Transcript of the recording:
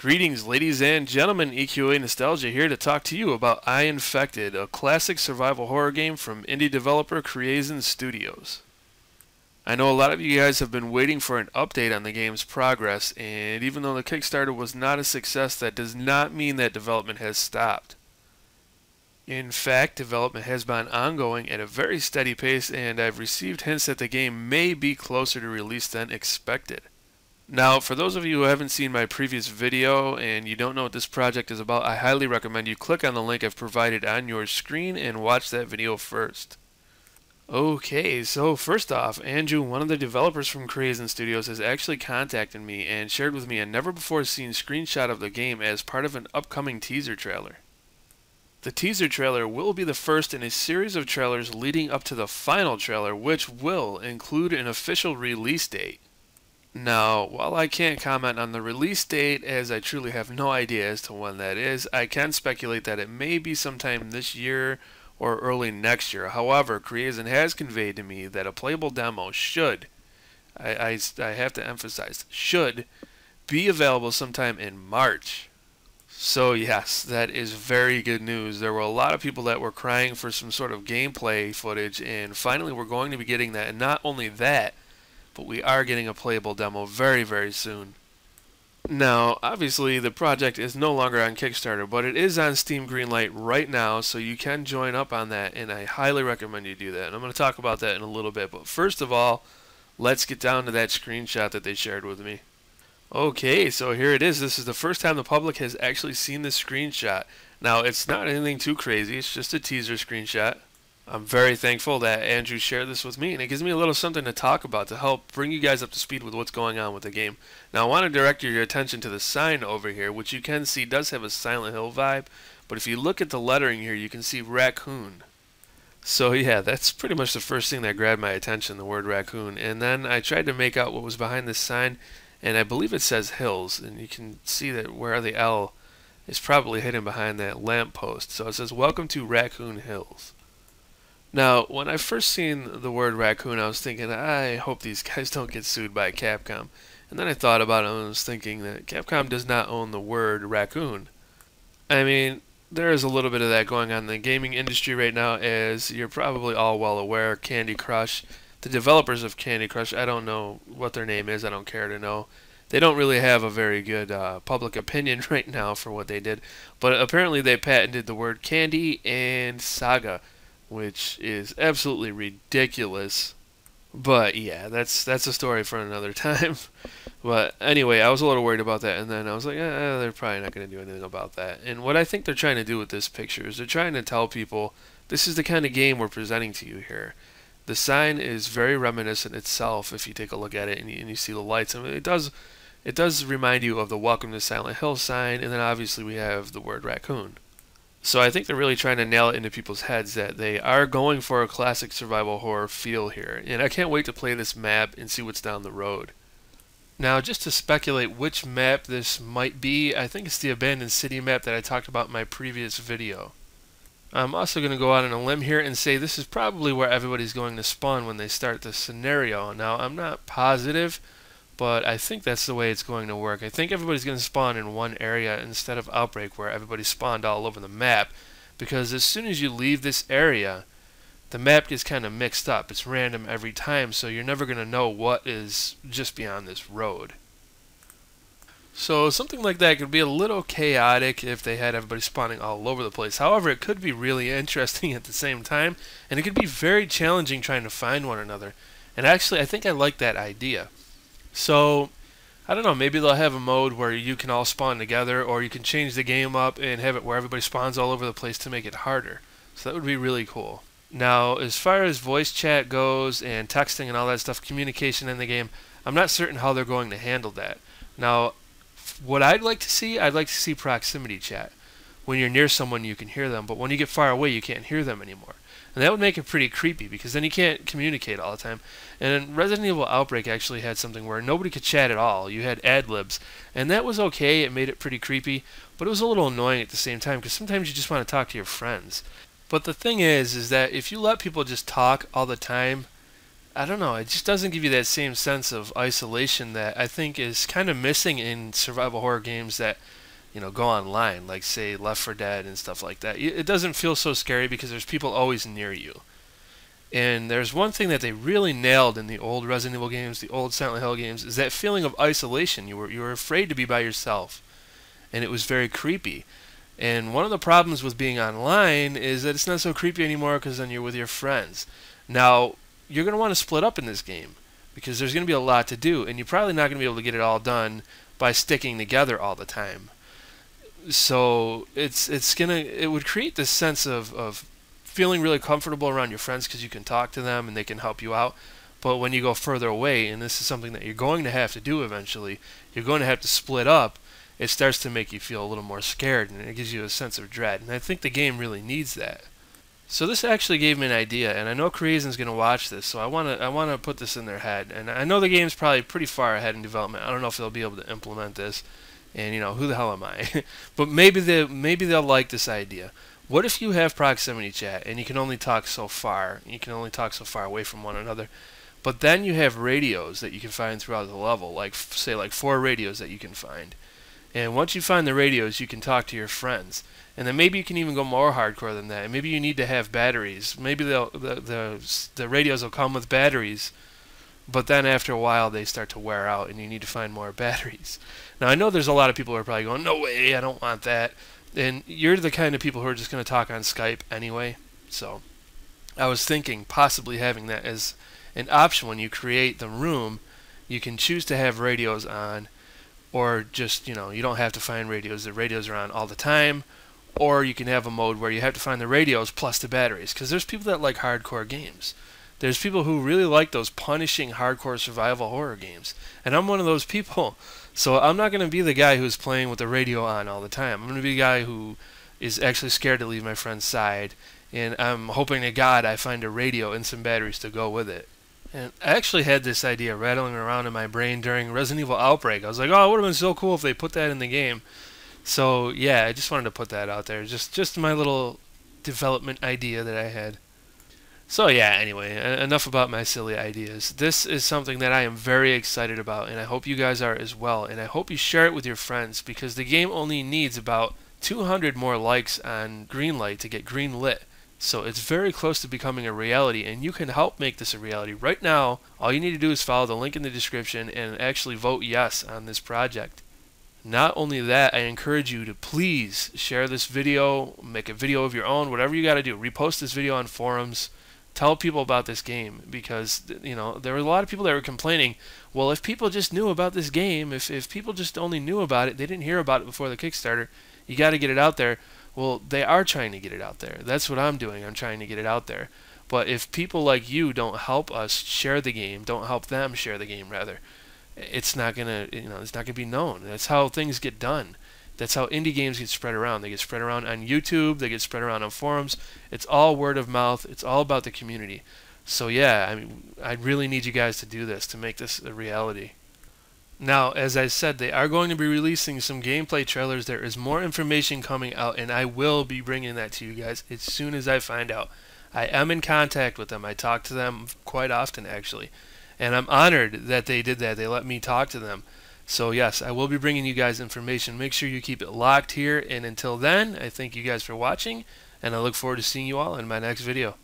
Greetings, ladies and gentlemen. EQA Nostalgia here to talk to you about I-NFECTED, a classic survival horror game from indie developer Creation Studios. I know a lot of you guys have been waiting for an update on the game's progress, and even though the Kickstarter was not a success, that does not mean that development has stopped. In fact, development has been ongoing at a very steady pace, and I've received hints that the game may be closer to release than expected. Now, for those of you who haven't seen my previous video and you don't know what this project is about, I highly recommend you click on the link I've provided on your screen and watch that video first. Okay, so first off, Andrew, one of the developers from Creation Studios, has actually contacted me and shared with me a never-before-seen screenshot of the game as part of an upcoming teaser trailer. The teaser trailer will be the first in a series of trailers leading up to the final trailer, which will include an official release date. Now, while I can't comment on the release date, as I truly have no idea as to when that is, I can speculate that it may be sometime this year or early next year. However, Creation has conveyed to me that a playable demo should, I have to emphasize, should be available sometime in March. So yes, that is very good news. There were a lot of people that were crying for some sort of gameplay footage, and finally we're going to be getting that. And not only that, but we are getting a playable demo very, very soon. Now, obviously, the project is no longer on Kickstarter, but it is on Steam Greenlight right now, so you can join up on that, and I highly recommend you do that. And I'm going to talk about that in a little bit, but first of all, let's get down to that screenshot that they shared with me. Okay, so here it is. This is the first time the public has actually seen this screenshot. Now, it's not anything too crazy. It's just a teaser screenshot. I'm very thankful that Andrew shared this with me, and it gives me a little something to talk about to help bring you guys up to speed with what's going on with the game. Now, I want to direct your attention to the sign over here, which you can see does have a Silent Hill vibe, but if you look at the lettering here, you can see raccoon. So yeah, that's pretty much the first thing that grabbed my attention, the word raccoon. And then I tried to make out what was behind this sign, and I believe it says hills, and you can see that where the L is probably hidden behind that lamppost. So it says, "Welcome to Raccoon Hills." Now, when I first seen the word raccoon, I was thinking, I hope these guys don't get sued by Capcom. And then I thought about it and I was thinking that Capcom does not own the word raccoon. I mean, there is a little bit of that going on in the gaming industry right now, as you're probably all well aware. Candy Crush, the developers of Candy Crush, I don't know what their name is, I don't care to know. They don't really have a very good public opinion right now for what they did. But apparently they patented the word candy and saga, which is absolutely ridiculous. But yeah, that's a story for another time. But anyway, I was a little worried about that, and then I was like, they're probably not going to do anything about that. And what I think they're trying to do with this picture is they're trying to tell people this is the kind of game we're presenting to you here. The sign is very reminiscent itself if you take a look at it and you see the lights. I mean, it does remind you of the Welcome to Silent Hill sign, and then obviously we have the word raccoon. So I think they're really trying to nail it into people's heads that they are going for a classic survival horror feel here. And I can't wait to play this map and see what's down the road. Now, just to speculate which map this might be, I think it's the abandoned city map that I talked about in my previous video. I'm also going to go out on a limb here and say this is probably where everybody's going to spawn when they start this scenario. Now, I'm not positive, but I think that's the way it's going to work. I think everybody's going to spawn in one area instead of Outbreak, where everybody spawned all over the map, because as soon as you leave this area, the map gets kind of mixed up. It's random every time, so you're never going to know what is just beyond this road. So something like that could be a little chaotic if they had everybody spawning all over the place. However, it could be really interesting at the same time, and it could be very challenging trying to find one another. And actually, I think I like that idea. So, I don't know, maybe they'll have a mode where you can all spawn together, or you can change the game up and have it where everybody spawns all over the place to make it harder. So that would be really cool. Now, as far as voice chat goes and texting and all that stuff, communication in the game, I'm not certain how they're going to handle that. Now, what I'd like to see proximity chat. When you're near someone, you can hear them, but when you get far away, you can't hear them anymore. And that would make it pretty creepy, because then you can't communicate all the time. And Resident Evil Outbreak actually had something where nobody could chat at all. You had ad-libs, and that was okay. It made it pretty creepy, but it was a little annoying at the same time, because sometimes you just want to talk to your friends. But the thing is that if you let people just talk all the time, I don't know, it just doesn't give you that same sense of isolation that I think is kind of missing in survival horror games that, go online, like say Left 4 Dead and stuff like that. It doesn't feel so scary because there's people always near you. And there's one thing that they really nailed in the old Resident Evil games, the old Silent Hill games, is that feeling of isolation. You were afraid to be by yourself, and it was very creepy. And one of the problems with being online is that it's not so creepy anymore because then you're with your friends. Now, you're going to want to split up in this game because there's going to be a lot to do, and you're probably not going to be able to get it all done by sticking together all the time. So it would create this sense of feeling really comfortable around your friends because you can talk to them and they can help you out. But when you go further away, and this is something that you're going to have to do eventually, you're going to have to split up. It starts to make you feel a little more scared, and it gives you a sense of dread. And I think the game really needs that. So this actually gave me an idea, and I know Creation's going to watch this, so I want to put this in their head. And I know the game's probably pretty far ahead in development. I don't know if they'll be able to implement this, and who the hell am I? But maybe they'll like this idea. What if you have proximity chat and you can only talk so far? You can only talk so far away from one another. But then you have radios that you can find throughout the level, like say like 4 radios that you can find. And once you find the radios, you can talk to your friends. And then maybe you can even go more hardcore than that. And maybe you need to have batteries. Maybe the radios will come with batteries, but then after a while they start to wear out and you need to find more batteries. Now I know there's a lot of people who are probably going, no way, I don't want that. And you're the kind of people who are just going to talk on Skype anyway. So I was thinking possibly having that as an option when you create the room. You can choose to have radios on, or just, you don't have to find radios. The radios are on all the time. Or you can have a mode where you have to find the radios plus the batteries. Because there's people that like hardcore games. There's people who really like those punishing hardcore survival horror games. And I'm one of those people. So I'm not going to be the guy who's playing with the radio on all the time. I'm going to be the guy who is actually scared to leave my friend's side. And I'm hoping to God I find a radio and some batteries to go with it. And I actually had this idea rattling around in my brain during Resident Evil Outbreak. I was like, oh, it would have been so cool if they put that in the game. So yeah, I just wanted to put that out there. Just my little development idea that I had. So yeah, anyway, enough about my silly ideas. This is something that I am very excited about, and I hope you guys are as well. And I hope you share it with your friends, because the game only needs about 200 more likes on Greenlight to get green lit. So it's very close to becoming a reality, and you can help make this a reality. Right now, all you need to do is follow the link in the description and actually vote yes on this project. Not only that, I encourage you to please share this video, make a video of your own, whatever you got to do. Repost this video on forums. Tell people about this game, because there were a lot of people that were complaining, well, if people just knew about this game, if people just only knew about it, they didn't hear about it before the Kickstarter, you got to get it out there. Well, they are trying to get it out there. That's what I'm doing. I'm trying to get it out there. But if people like you don't help us share the game, don't help them share the game rather, it's not gonna it's not gonna be known. That's how things get done. That's how indie games get spread around. They get spread around on YouTube, they get spread around on forums. It's all word of mouth. It's all about the community. So yeah, I mean, I really need you guys to do this, to make this a reality. Now, as I said, they are going to be releasing some gameplay trailers. There is more information coming out, and I will be bringing that to you guys as soon as I find out. I am in contact with them. I talk to them quite often, actually. And I'm honored that they did that. They let me talk to them. So yes, I will be bringing you guys information. Make sure you keep it locked here. And until then, I thank you guys for watching, and I look forward to seeing you all in my next video.